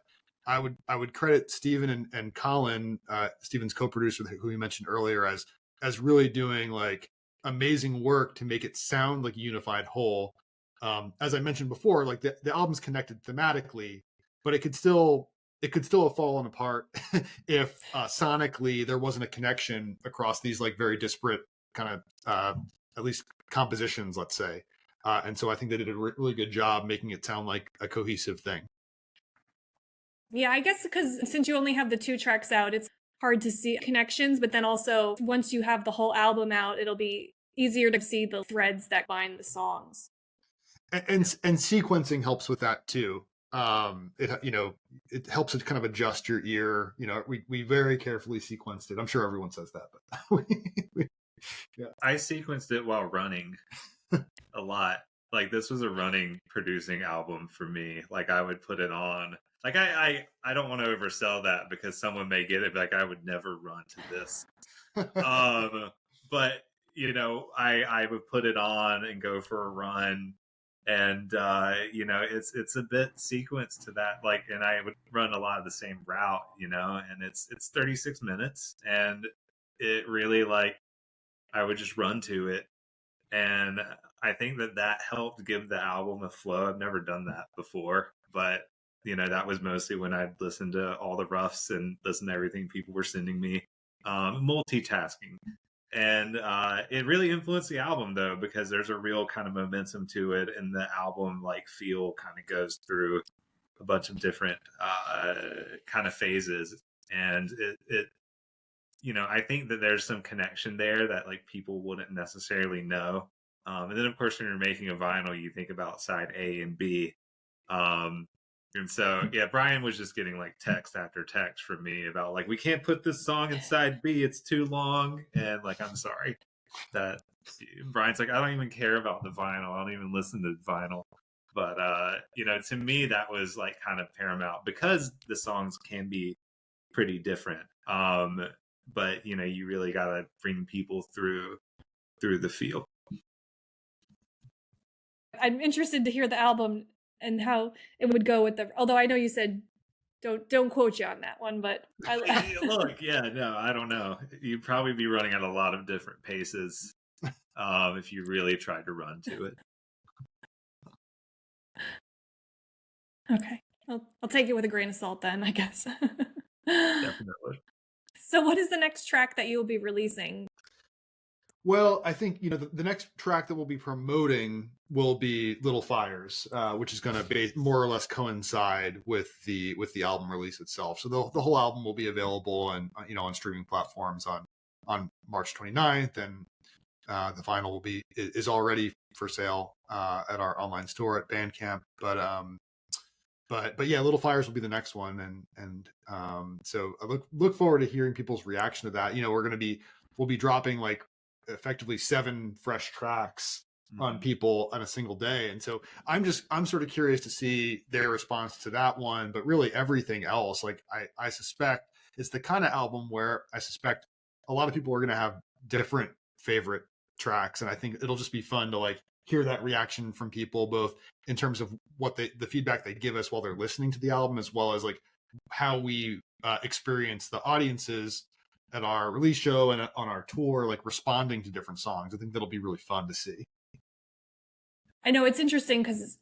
I would credit Stephen and Colin, Stephen's co-producer, who we mentioned earlier, as really doing like amazing work to make it sound like a unified whole. As I mentioned before, like the album's connected thematically, but it could still have fallen apart if sonically there wasn't a connection across these like very disparate kind of at least compositions, let's say. And so I think they did a really good job making it sound like a cohesive thing. Yeah, I guess because since you only have the two tracks out, it's hard to see connections, but then also once you have the whole album out, it'll be easier to see the threads that bind the songs. And sequencing helps with that too. It helps to kind of adjust your ear. We very carefully sequenced it. I'm sure everyone says that, but yeah. I sequenced it while running a lot. Like this was a running producing album for me. Like I would put it on. Like I don't want to oversell that because someone may get it. Like I would never run to this. But I would put it on and go for a run, and it's a bit sequenced to that. Like, and I would run a lot of the same route, and it's 36 minutes, and it really like I would just run to it, and I think that helped give the album a flow. I've never done that before, but that was mostly when I'd listen to all the roughs and listen to everything people were sending me, multitasking. And it really influenced the album though, because there's a real kind of momentum to it, and the album like feel kind of goes through a bunch of different kind of phases. And it I think that there's some connection there that like people wouldn't necessarily know. And then of course when you're making a vinyl, you think about side A and B. And so, yeah, Brian was just getting like text after text from me about like, we can't put this song inside B, it's too long. And like, I'm sorry, that Brian's like, I don't even care about the vinyl. I don't even listen to vinyl. But to me that was like kind of paramount because the songs can be pretty different. But you really gotta bring people through the feel. I'm interested to hear the album and how it would go with although I know you said don't quote you on that one, but Look, no, I don't know. You'd probably be running at a lot of different paces if you really tried to run to it. Okay. I'll take it with a grain of salt then, I guess. Definitely. So what is the next track that you will be releasing? Well, I think the next track that we'll be promoting will be Little Fires, which is going to more or less coincide with the album release itself. So the whole album will be available and on streaming platforms on March 29th, and the vinyl is already for sale at our online store at Bandcamp. But yeah, Little Fires will be the next one, and so I look forward to hearing people's reaction to that. We'll be dropping like effectively 7 fresh tracks on people on a single day, and so I'm sort of curious to see their response to that one. But really everything else, like I suspect it's the kind of album where I suspect a lot of people are going to have different favorite tracks, and I think it'll just be fun to like hear that reaction from people, both in terms of what the feedback they give us while they're listening to the album, as well as like how we experience the audiences at our release show and on our tour, like responding to different songs. I think that'll be really fun to see. I know it's interesting because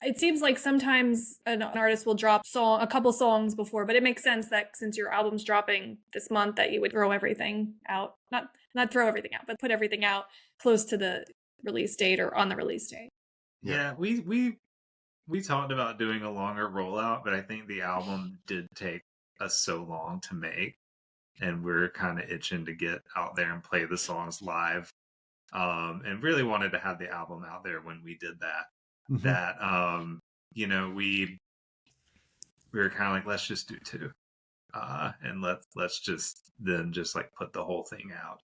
it seems like sometimes an artist will drop a couple songs before, but it makes sense that since your album's dropping this month that you would throw everything out, not throw everything out, but put everything out close to the release date or on the release date. Yeah, we talked about doing a longer rollout, but I think the album did take us so long to make, and we're kind of itching to get out there and play the songs live, and really wanted to have the album out there when we did that. That we were kind of like, let's just do 2, and let's just like put the whole thing out.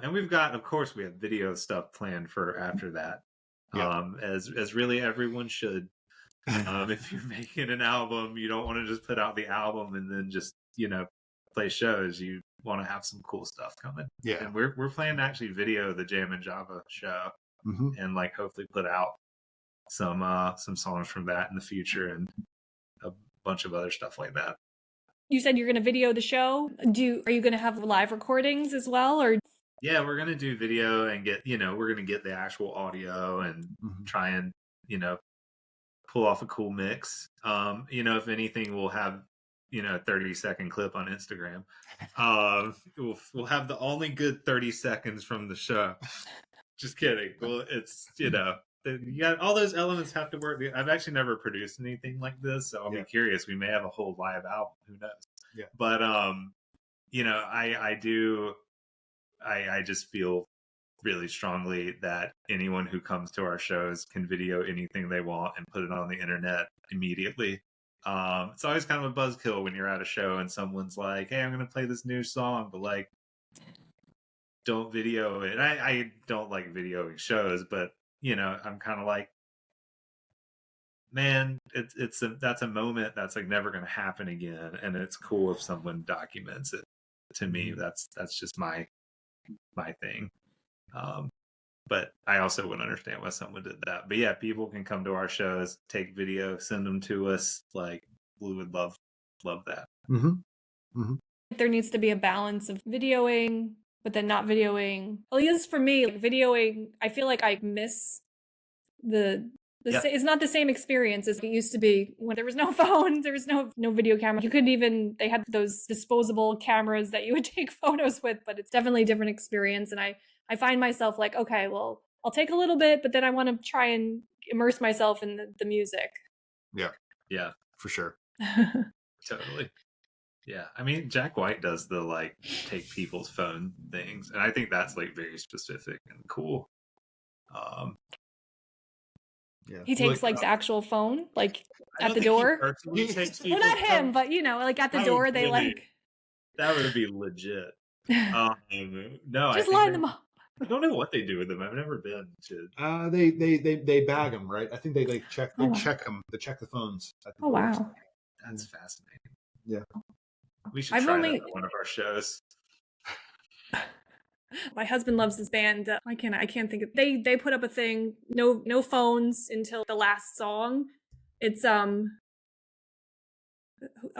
And we have video stuff planned for after that. As really everyone should. If you're making an album, you don't want to just put out the album and then just play shows. You want to have some cool stuff coming. Yeah, and we're planning to actually video the Jam and Java show, and like hopefully put out some songs from that in the future and a bunch of other stuff like that. You said you're going to video the show. Are you going to have live recordings as well, or? Yeah, we're going to do video and we're going to get the actual audio and try and pull off a cool mix. If anything, we'll have a 30-second clip on Instagram. We'll have the only good 30 seconds from the show. Just kidding. Well, it's you got all those elements have to work. I've actually never produced anything like this, so I'll be curious. We may have a whole live album. Who knows? Yeah. But I just feel really strongly that anyone who comes to our shows can video anything they want and put it on the internet immediately. It's always kind of a buzzkill when you're at a show and someone's like, hey, I'm going to play this new song, but like, don't video it. I don't like videoing shows, but I'm kind of like, man, that's a moment that's like never going to happen again. And it's cool if someone documents it. To me, that's just my thing. But I also would understand why someone did that. But yeah, people can come to our shows, take video, send them to us. Like, we would love that. There needs to be a balance of videoing, but then not videoing. At least for me, like videoing, I feel like I miss it's not the same experience as it used to be when there was no phone, there was no video camera. They had those disposable cameras that you would take photos with, but it's definitely a different experience. And I find myself like, okay, well, I'll take a little bit, but then I want to try and immerse myself in the music. Yeah, for sure. Totally. Yeah, I mean, Jack White does the like take people's phone things, and I think that's like very specific and cool. He takes like the actual phone, like at the door. Well, not him, but like at the door, they like. That would be legit. No, just line them up. I don't know what they do with them. I've never been to. They bag them, right? I think they check Oh, wow. check them. They check the phones at the Oh, doors. wow. That's fascinating. Yeah. We should I've try only- that at one of our shows. My husband loves this band. I can't think of. They put up a thing. No phones until the last song. It's not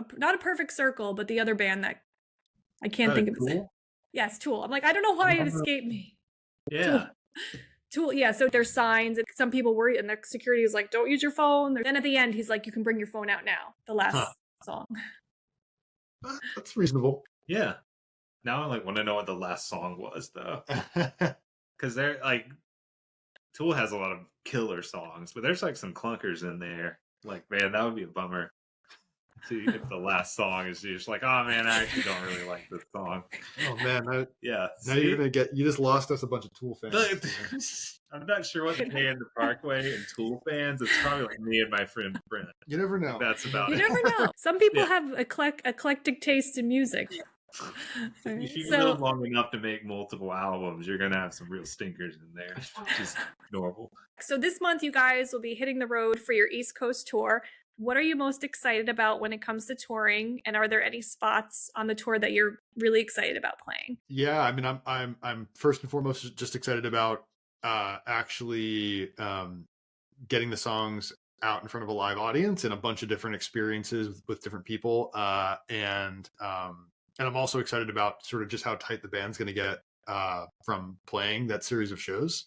a Perfect Circle, but the other band that I can't think of. Tool? Yes, Tool. I'm like, I don't know why it escaped me. Yeah. Tool. Yeah. So there's signs. And some people worry, and the security is like, "Don't use your phone." Then at the end, he's like, "You can bring your phone out now." The last song. That's reasonable. Yeah. Now I like want to know what the last song was though, because they're like, Tool has a lot of killer songs, but there's like some clunkers in there. Like, man, that would be a bummer. See if the last song is just like, oh man, I actually don't really like this song. Oh man, Yeah. now you're gonna you just lost us a bunch of Tool fans. I'm not sure what the K and the Parkway and Tool fans. It's probably like me and my friend Brent. You never know. That's about You it. never know. Some people Yeah. have eclectic taste in music. If you So- live long enough to make multiple albums, you're gonna have some real stinkers in there. Which is normal. So this month, you guys will be hitting the road for your East Coast tour. What are you most excited about when it comes to touring? And are there any spots on the tour that you're really excited about playing? Yeah, I mean, I'm first and foremost just excited about actually getting the songs out in front of a live audience and a bunch of different experiences with different people, and I'm also excited about sort of just how tight the band's going to get from playing that series of shows,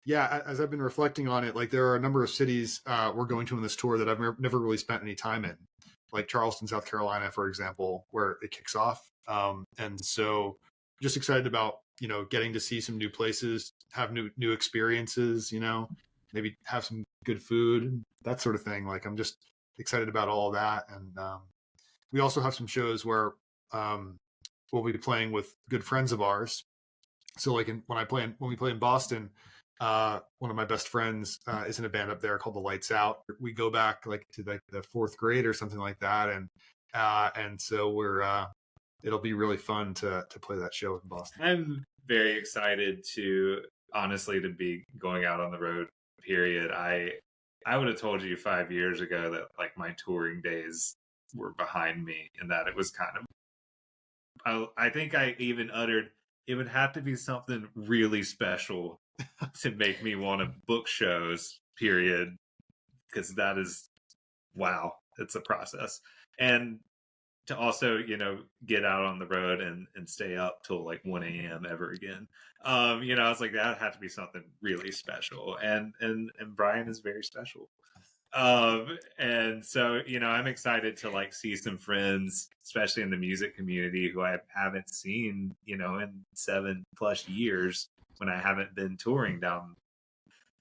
yeah, as I've been reflecting on it, like there are a number of cities we're going to in this tour that I've never really spent any time in, like Charleston, South Carolina, for example, where it kicks off. And so just excited about, getting to see some new places, have new experiences, maybe have some good food and that sort of thing. Like I'm just excited about all of that. And we also have some shows where we'll be playing with good friends of ours. So like when we play in Boston, one of my best friends is in a band up there called the Lights Out. We go back like to the fourth grade or something like that, and so it'll be really fun to play that show in Boston. I'm very excited to be going out on the road. Period. I would have told you 5 years ago that like my touring days were behind me, and that it was kind of. I think I even uttered it would have to be something really special to make me want to book shows, period. Because that is, wow, it's a process. And to also, get out on the road and stay up till like 1 a.m. ever again. I was like, that had to be something really special. And Brian is very special. And so, I'm excited to like see some friends, especially in the music community, who I haven't seen, in 7+ years when I haven't been touring down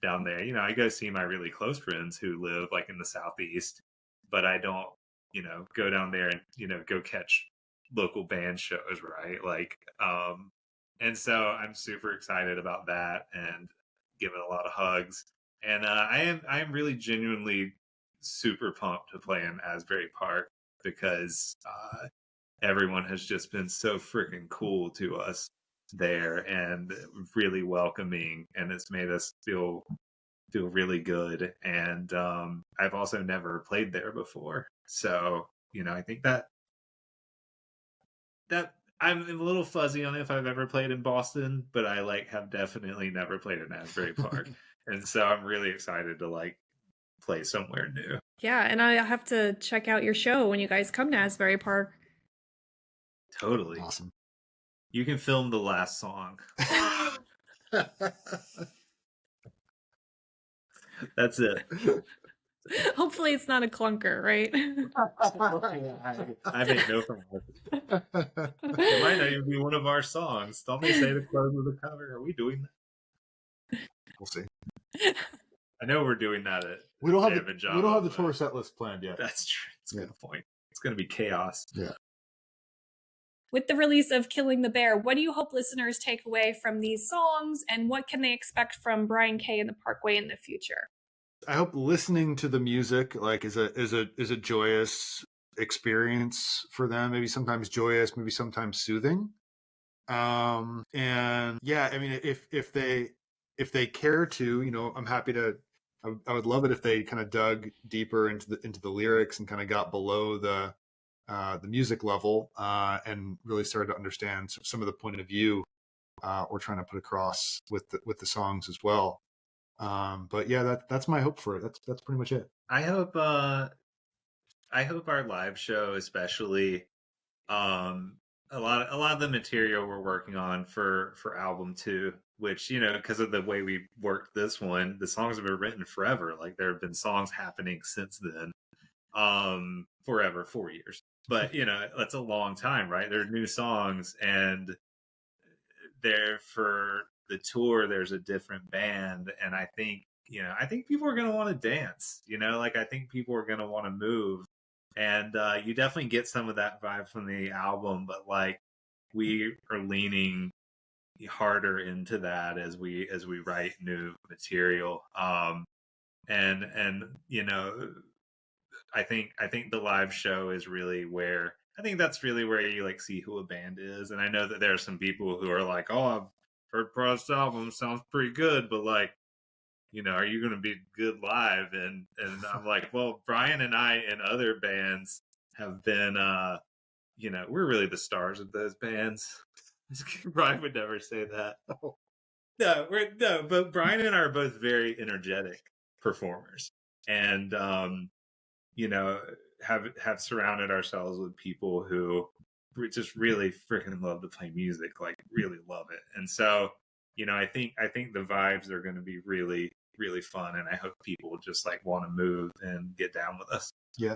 there. I go see my really close friends who live like in the Southeast, but I don't, go down there and, go catch local band shows. Right. Like, and so I'm super excited about that and giving a lot of hugs. And I am really genuinely super pumped to play in Asbury Park because everyone has just been so freaking cool to us there and really welcoming, and it's made us feel really good. And I've also never played there before, so I think that I'm a little fuzzy on if I've ever played in Boston, but I like have definitely never played in Asbury Park. And so I'm really excited to like play somewhere new. Yeah, and I have to check out your show when you guys come to Asbury Park. Totally. Awesome. You can film the last song. That's it. Hopefully it's not a clunker, right? I make no promises. It might not even be one of our songs. Don't they say the close of the cover? Are we doing that? We'll see. I know we're doing that at We don't have David the Java, tour set list planned yet. That's true. It's a good point. It's going to be chaos. Yeah. With the release of Killing the Bear, what do you hope listeners take away from these songs, and what can they expect from Brian K and the Parkway in the future? I hope listening to the music like is a joyous experience for them. Maybe sometimes joyous, maybe sometimes soothing. And yeah, I mean, if they care to, you know, I'm happy to. I would love it if they kind of dug deeper into the lyrics and kind of got below the music level and really started to understand some of the point of view we're trying to put across with the songs as well. But yeah, that's my hope for it. That's pretty much it. I hope our live show, especially, a lot of the material we're working on for album 2, which, you know, because of the way we worked this one, the songs have been written forever. Like, there have been songs happening since then, forever, 4 years. But, you know, that's a long time, right? There are new songs, and there for the tour there's a different band, and I think, you know, I think people are going to want to dance, you know, like, I think people are going to want to move, and you definitely get some of that vibe from the album, but like, we are leaning harder into that as we write new material. And you know, I think the live show is really where, I think that's really where you like see who a band is. And I know that there are some people who are like, "Oh, I've heard Prost's album, sounds pretty good," but like, you know, are you going to be good live? And I'm like, well, Brian and I and other bands have been, you know, we're really the stars of those bands. Brian would never say that. No, but Brian and I are both very energetic performers, and you know, have surrounded ourselves with people who just really freaking love to play music, like really love it. And so, you know, I think the vibes are going to be really, really fun, and I hope people just like want to move and get down with us. Yeah.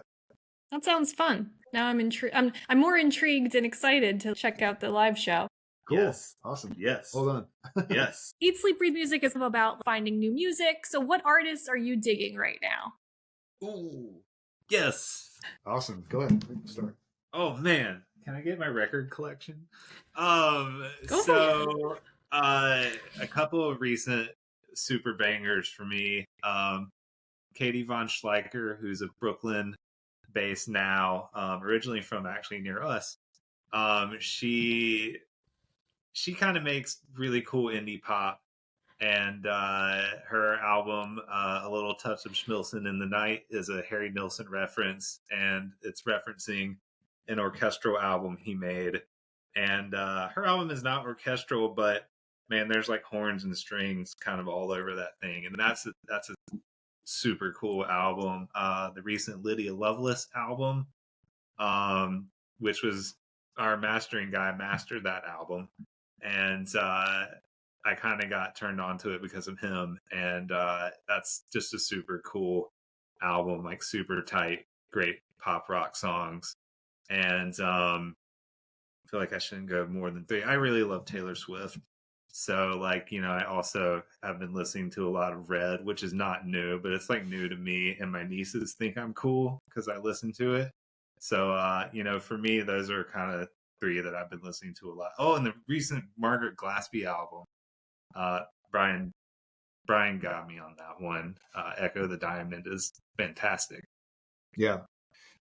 That sounds fun. Now I'm intrigued. I'm more intrigued and excited to check out the live show. Cool. Yes. Awesome. Yes. Hold on. Yes. Eat, Sleep, Breathe Music is about finding new music. So what artists are you digging right now? Ooh. Yes. Awesome. Go ahead. Start. Oh man, can I get my record collection? Go So a couple of recent super bangers for me. Katie von Schleicher, who's a Brooklyn based now, originally from actually near us. She kind of makes really cool indie pop, and her album, A Little Touch of Schmilson in the Night, is a Harry Nilsson reference, and it's referencing an orchestral album he made. And her album is not orchestral, but man, there's like horns and strings kind of all over that thing, and that's a super cool album. The recent Lydia Lovelace album, which was our mastering guy mastered that album, and I kind of got turned on to it because of him, and that's just a super cool album, like super tight, great pop rock songs. And I feel like I shouldn't go more than 3. I really love Taylor Swift. So, like, you know, I also have been listening to a lot of Red, which is not new, but it's like new to me, and my nieces think I'm cool because I listen to it. So, you know, for me, those are kind of 3 that I've been listening to a lot. Oh, and the recent Margaret Glaspie album, Brian got me on that one. Echo the Diamond is fantastic. Yeah.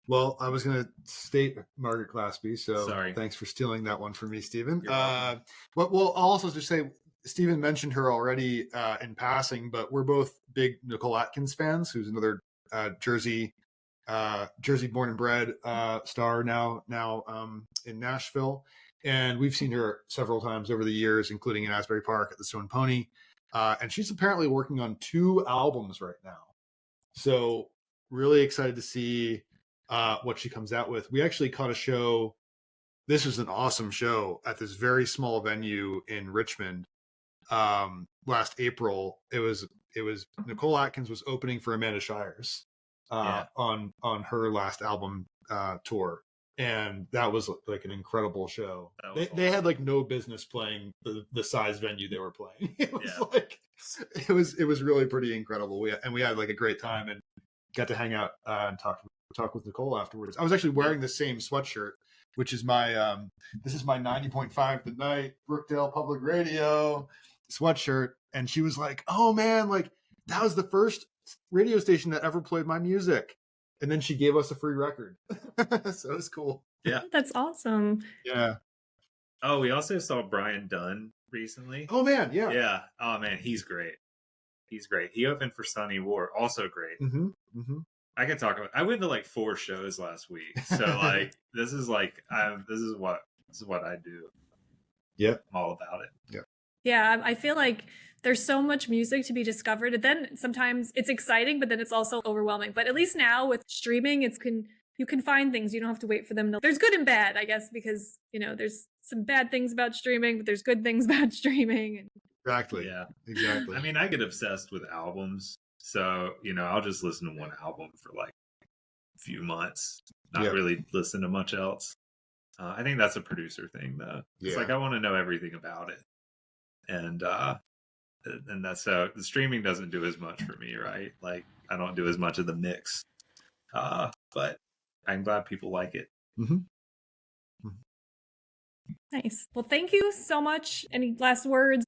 Well, I was going to state Margaret Glaspie, so Sorry. Thanks for stealing that one from me, Stephen. You're welcome. Well, I'll also just say, Stephen mentioned her already in passing, but we're both big Nicole Atkins fans, who's another Jersey born and bred star now in Nashville. And we've seen her several times over the years, including in Asbury Park at the Stone Pony. And she's apparently working on 2 albums right now. So really excited to see what she comes out with. We actually caught a show. This was an awesome show at this very small venue in Richmond last April. It was Nicole Atkins was opening for Amanda Shires on her last album tour, and that was like an incredible show. They had like no business playing the size venue they were playing. It was it was really pretty incredible. We had like a great time and got to hang out and talk with Nicole afterwards. I was actually wearing the same sweatshirt, which is my this is my 90.5 The Night Brookdale Public Radio sweatshirt, and she was like, "Oh man, like that was the first radio station that ever played my music," and then she gave us a free record. So it was cool. Yeah, that's awesome. Yeah. Oh, we also saw Brian Dunn recently. Oh man, yeah. Yeah. Oh man, he's great. He's great. He opened for Sunny War, also great. Mm-hmm. Mm-hmm. I could talk about. I went to like 4 shows last week, so like this is what I do. Yep. I'm all about it. Yep. Yeah, I feel like there's so much music to be discovered, and then sometimes it's exciting, but then it's also overwhelming. But at least now with streaming, you can find things. You don't have to wait for them to. There's good and bad, I guess, because there's some bad things about streaming, but there's good things about streaming. Exactly. Yeah. Exactly. I mean, I get obsessed with albums, so I'll just listen to one album for like a few months, not really listen to much else. I think that's a producer thing, though. It's like I want to know everything about it, and that's so the streaming doesn't do as much for me, right? Like I don't do as much of the mix, but I'm glad people like it. Mm-hmm. Nice. Well, thank you so much. Any last words?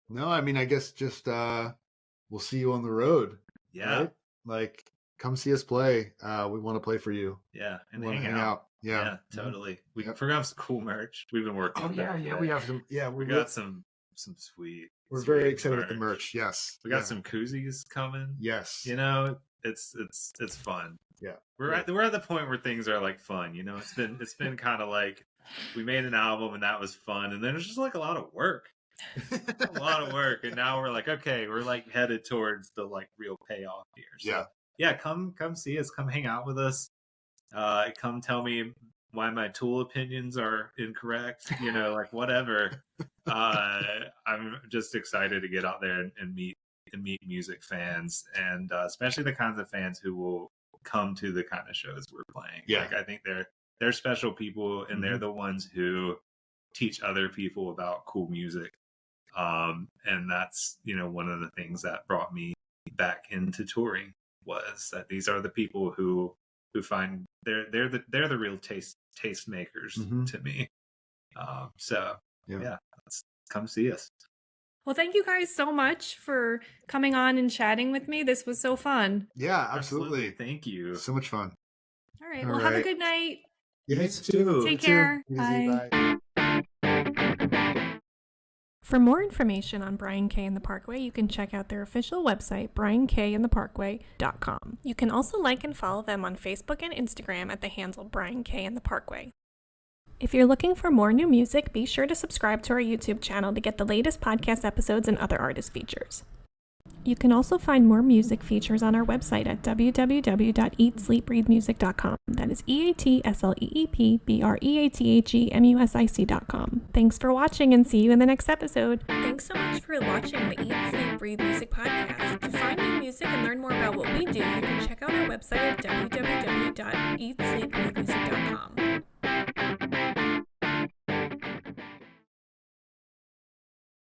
No, I mean, I guess just we'll see you on the road. Yeah. Right? Like, come see us play. We want to play for you. Yeah, and We wanna hang out. Yeah, Totally. We have some cool merch. We've been working. Oh on yeah, that yeah. today. We have some. Yeah, We got some sweet. We're very sweet excited with the merch. Yes, We got some koozies coming. Yes. It's fun. Yeah. We're at the point where things are like fun. It's been kind of like we made an album and that was fun, and then it's just like a lot of work. A lot of work, and now we're like, okay, we're like headed towards the like real payoff here. So, yeah, come see us, come hang out with us, come tell me why my Tool opinions are incorrect, like whatever. I'm just excited to get out there and meet music fans, and especially the kinds of fans who will come to the kind of shows we're playing. Like I think they're special people, and they're the ones who teach other people about cool music. And that's one of the things that brought me back into touring was that these are the people who find they're the real taste makers to me. So let's come see us. Well, thank you guys so much for coming on and chatting with me. This was so fun. Yeah, absolutely. Thank you. So much fun. All right. Well, have a good night. You too. Take care. Bye. For more information on Brian K and the Parkway, you can check out their official website, briankandtheparkway.com. You can also like and follow them on Facebook and Instagram at the handle Brian K and the Parkway. If you're looking for more new music, be sure to subscribe to our YouTube channel to get the latest podcast episodes and other artist features. You can also find more music features on our website at www.eatsleepbreathemusic.com. That is EATSLEEPBREATHEMUSIC.com. Thanks for watching, and see you in the next episode. Thanks so much for watching the Eat, Sleep, Breathe Music podcast. To find new music and learn more about what we do, you can check out our website at www.eatsleepbreathemusic.com.